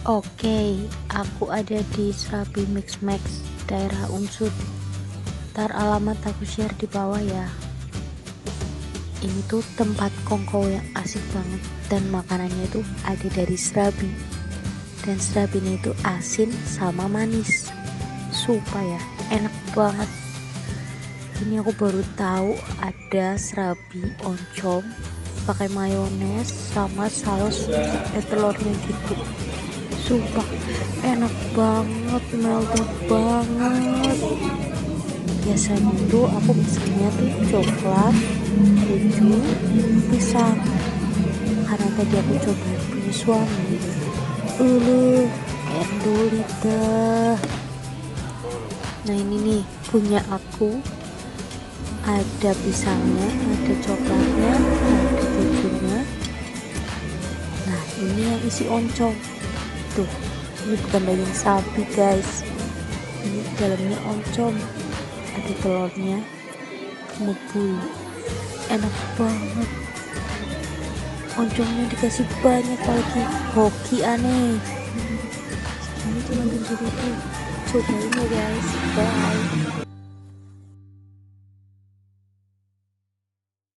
Oke, aku ada di Serabi Mix Max, daerah Unsut. Ntar alamat aku share di bawah ya. Ini tuh tempat kongko yang asik banget dan makanannya itu ada dari serabi. Dan serabinya itu asin sama manis. Sumpah ya, enak banget. Ini aku baru tahu ada serabi oncom pakai mayones sama saus telurnya gitu. Sumpah enak banget, melted banget. Biasanya tuh aku pesennya tuh coklat, keju, pisang. Karena tadi aku coba punya suami, endulit dah. Nah ini nih punya aku, ada pisangnya, ada coklatnya, ada kejunya. Nah ini yang isi oncom tuh. Ini bukan daging sapi guys, ini dalamnya oncom, ada telurnya, ngebul, enak banget. Oncomnya dikasih banyak lagi, hoki aneh. Ini cuma begini tuh, cobain ya guys, bye.